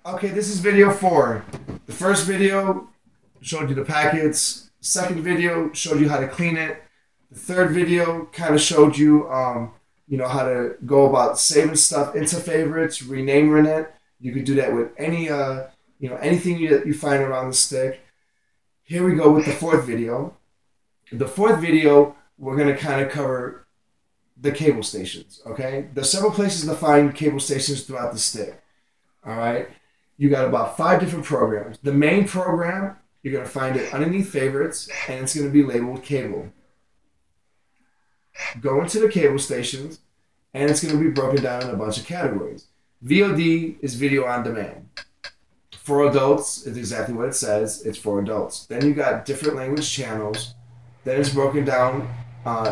Okay, this is video 4. The first video showed you the packets. Second video showed you how to clean it. The third video kind of showed you, how to go about saving stuff into favorites, renaming it. You could do that with any, anything you find around the stick. Here we go with the fourth video. The fourth video, we're going to kind of cover the cable stations, okay? There's several places to find cable stations throughout the stick, all right? You got about 5 different programs. The main program, you're going to find it underneath favorites, and it's going to be labeled cable. Go into the cable stations, and it's going to be broken down in a bunch of categories. VOD is video on demand. For adults, it's exactly what it says. It's for adults. Then you got different language channels. Then it's broken down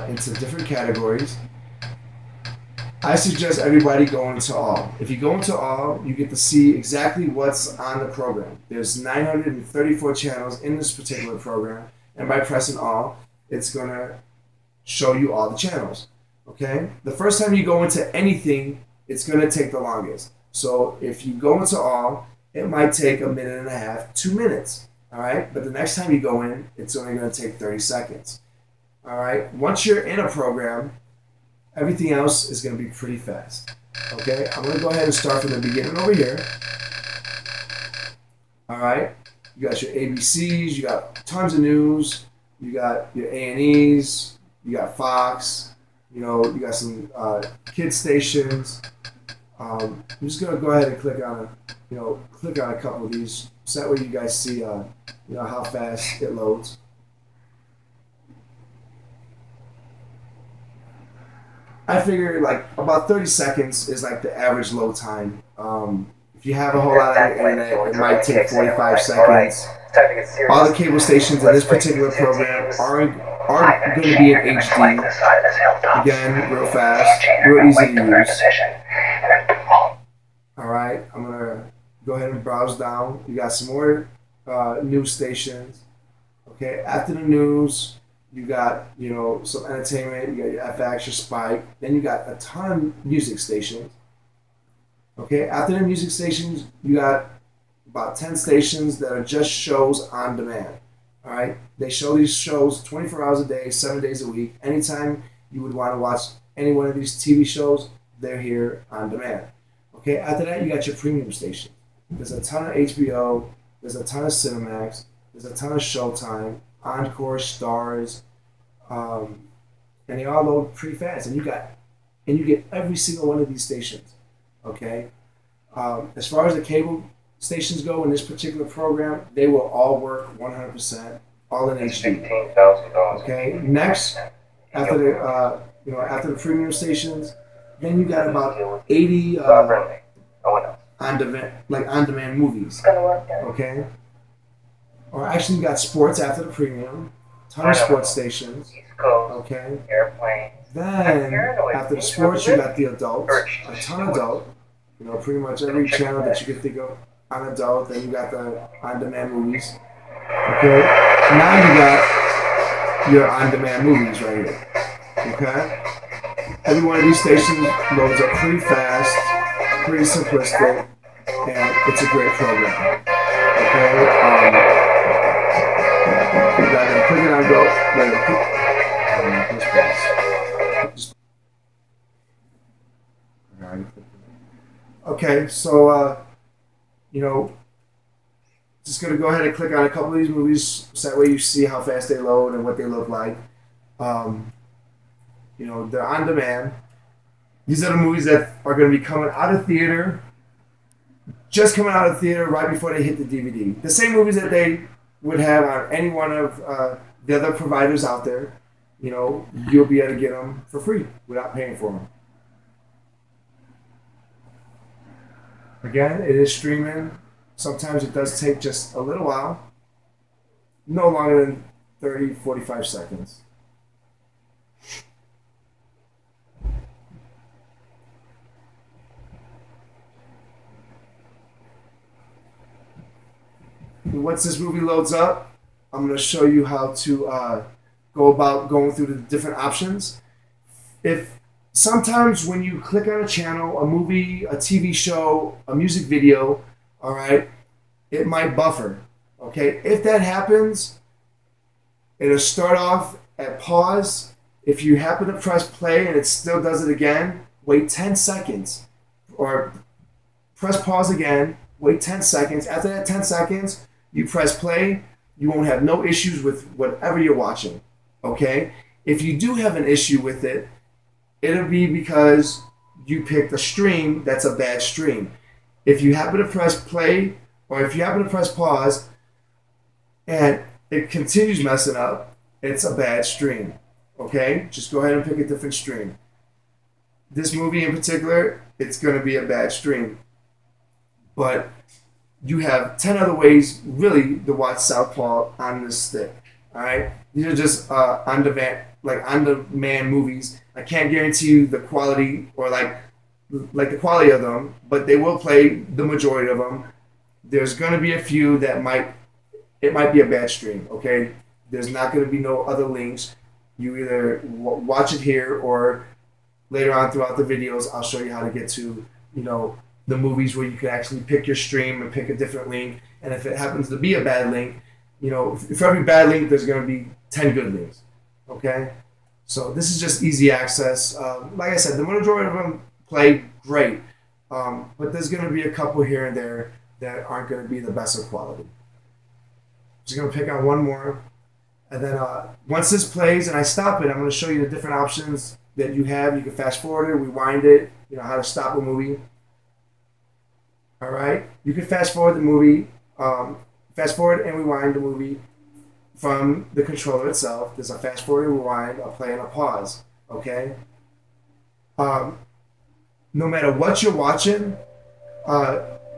into different categories. I suggest everybody go into all. If you go into all, you get to see exactly what's on the program. There's 934 channels in this particular program, and by pressing all, it's going to show you all the channels. Okay? The first time you go into anything, it's going to take the longest. So if you go into all, it might take 1.5 minutes, 2 minutes. All right? But the next time you go in, it's only going to take 30 seconds. All right? Once you're in a program, everything else is going to be pretty fast. Okay? I'm going to go ahead and start from the beginning over here. All right? You got your ABCs, you got tons of news, you got your A&Es, you got Fox, you got some kid stations. I'm just going to go ahead and click on a couple of these so that way you guys see how fast it loads. I figure like about 30 seconds is like the average load time. If you have a whole lot on the internet, it might take 45 seconds. All the cable stations in this particular program aren't going to be in HD. Again, real fast, real easy to use. Alright, I'm going to go ahead and browse down. You got some more news stations. Okay, after the news, you got, some entertainment, you got your FX, your Spike, then you got a ton of music stations. Okay, after the music stations, you got about 10 stations that are just shows on demand. All right, they show these shows 24 hours a day, 7 days a week. Anytime you would want to watch any one of these TV shows, they're here on demand. Okay, after that, you got your premium stations. There's a ton of HBO, there's a ton of Cinemax, there's a ton of Showtime, Encore, Stars, and they all load pretty fast, and you get every single one of these stations. Okay, as far as the cable stations go in this particular program, they will all work 100%, all in HD. Okay, next after the premium stations, then you got about 80 on demand movies. Okay. Or actually, you got sports after the premium, ton of sports stations. Okay. Then after the sports, you got the adults, a ton of adult. Pretty much every channel that you can think of on adult. Then you got the on-demand movies. Okay. Now you got your on-demand movies right here. Okay. Every one of these stations loads up pretty fast, pretty simplistic, and it's a great program. Okay. Click it on go. Okay, so just gonna go ahead and click on a couple of these movies so that way you see how fast they load and what they look like. They're on demand. These are the movies that are going to be coming out of theater, just coming out of theater right before they hit the DVD. The same movies that they would have on any one of the other providers out there. You'll be able to get them for free without paying for them. Again, it is streaming. Sometimes it does take just a little while. No longer than 30, 45 seconds. Once this movie loads up, I'm going to show you how to go about going through the different options. If sometimes when you click on a channel, a movie, a TV show, a music video, all right, it might buffer. Okay, if that happens, it'll start off at pause. If you happen to press play and it still does it again, wait 10 seconds or press pause again, wait 10 seconds. After that 10 seconds, you press play. You won't have no issues with whatever you're watching. Okay? If you do have an issue with it, it'll be because you picked a stream that's a bad stream. If you happen to press play or if you happen to press pause and it continues messing up, it's a bad stream. Okay? Just go ahead and pick a different stream. This movie in particular, it's going to be a bad stream. But you have 10 other ways really to watch Southpaw on this stick. All right? These are just on-demand movies. I can't guarantee you the quality or like the quality of them, but they will play the majority of them. There's going to be a few that might be a bad stream, okay? There's not going to be no other links. You either watch it here or later on throughout the videos, I'll show you how to get to, the movies where you can actually pick your stream and pick a different link. And if it happens to be a bad link, for every bad link, there's going to be 10 good links, okay? So this is just easy access. Like I said, the majority of them play great, but there's going to be a couple here and there that aren't going to be the best of quality. Just going to pick on one more. And then once this plays and I stop it, I'm going to show you the different options that you have. You can fast forward it, rewind it, how to stop a movie. All right. You can fast forward the movie, fast forward and rewind the movie from the controller itself. There's a fast forward and rewind, a play and a pause. Okay. No matter what you're watching,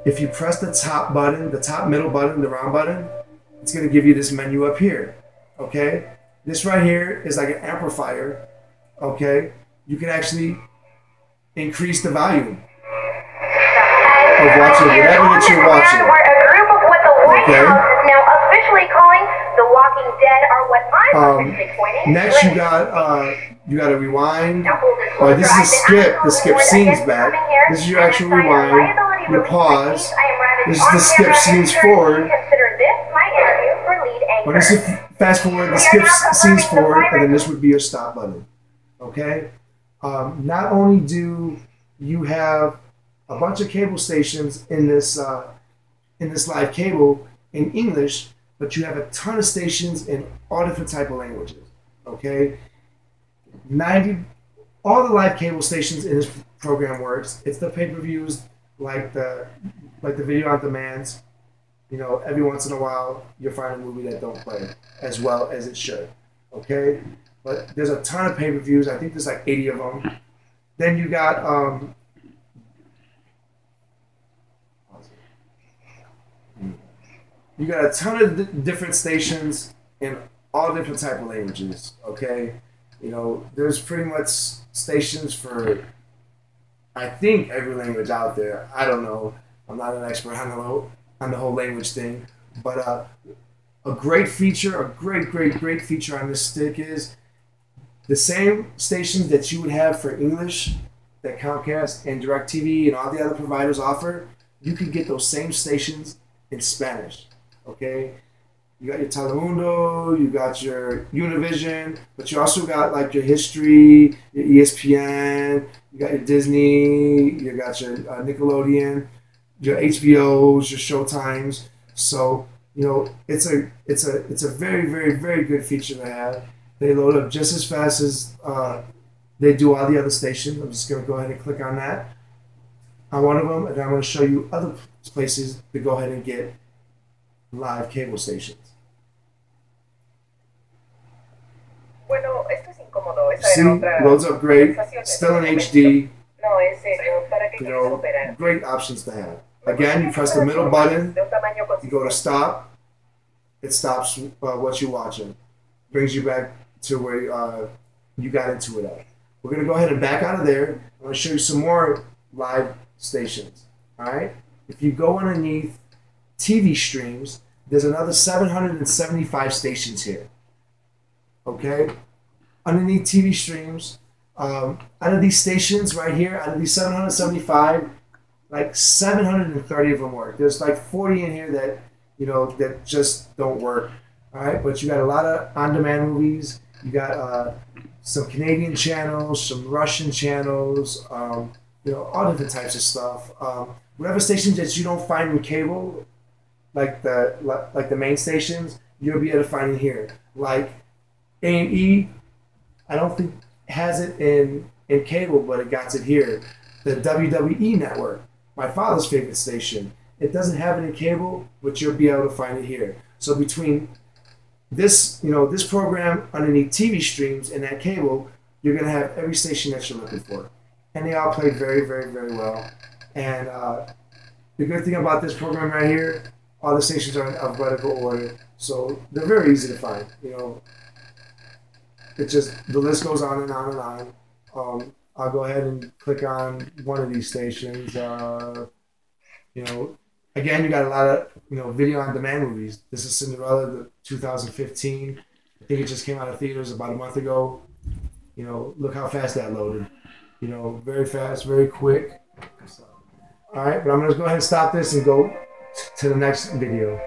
if you press the top button, the top middle button, the round button, it's going to give you this menu up here. Okay. This right here is like an amplifier. Okay. You can actually increase the volume of watching whatever that you're watching. Where a group of what the White House is now officially calling the Walking Dead are what I'm pointing. Next, you got a rewind. This is a skip. The skip scenes back. This is your actual rewind. Your pause. This is the skip scenes forward. When this is fast forward, the skip scenes forward, and then this would be your stop button. Okay. Not only do you have a bunch of cable stations in this live cable in English, but you have a ton of stations in all different type of languages. Okay, all the live cable stations in this program works. It's the pay-per-views, like the video on demands. Every once in a while you'll find a movie that don't play as well as it should. Okay, but there's a ton of pay-per-views. I think there's like 80 of them. Then you got a ton of different stations in all different type of languages. Okay, there's pretty much stations for I think every language out there. I don't know. I'm not an expert on the whole language thing, but a great feature, a great feature on this stick is the same stations that you would have for English that Comcast and DirecTV and all the other providers offer. You can get those same stations in Spanish. Okay, you got your Telemundo, you got your Univision, but you also got like your History, your ESPN, you got your Disney, you got your Nickelodeon, your HBOs, your Showtimes. So it's a very good feature to have. They load up just as fast as they do all the other stations. I'm just going to go ahead and click on that on one of them, and then I'm going to show you other places to go ahead and get live cable stations. Bueno, esto es incómodo. See, loads up great, still in HD. Great options to have. Again, you press the middle button, you go to stop, it stops what you're watching, brings you back to where you got into it at. We're going to go ahead and back out of there. I'm going to show you some more live stations. All right, if you go underneath TV streams, there's another 775 stations here. Okay, underneath TV streams, out of these stations right here, out of these 775, like 730 of them work. There's like 40 in here that that just don't work. All right, but you got a lot of on-demand movies. You got some Canadian channels, some Russian channels. All different types of stuff. Whatever stations that you don't find in cable, like the main stations, you'll be able to find it here. Like A&E, I don't think has it in cable, but it got it here. The WWE network, my father's favorite station, it doesn't have it in cable, but you'll be able to find it here. So between this program underneath TV streams and that cable, you're gonna have every station that you're looking for, and they all play very, very, very well. And the good thing about this program right here, all the stations are in alphabetical order, so they're very easy to find. It just the list goes on and on and on. I'll go ahead and click on one of these stations. Again, you got a lot of video on demand movies. This is Cinderella, the 2015. I think it just came out of theaters about a month ago. Look how fast that loaded. Very fast, very quick. So, all right, but I'm gonna go ahead and stop this and go to the next video.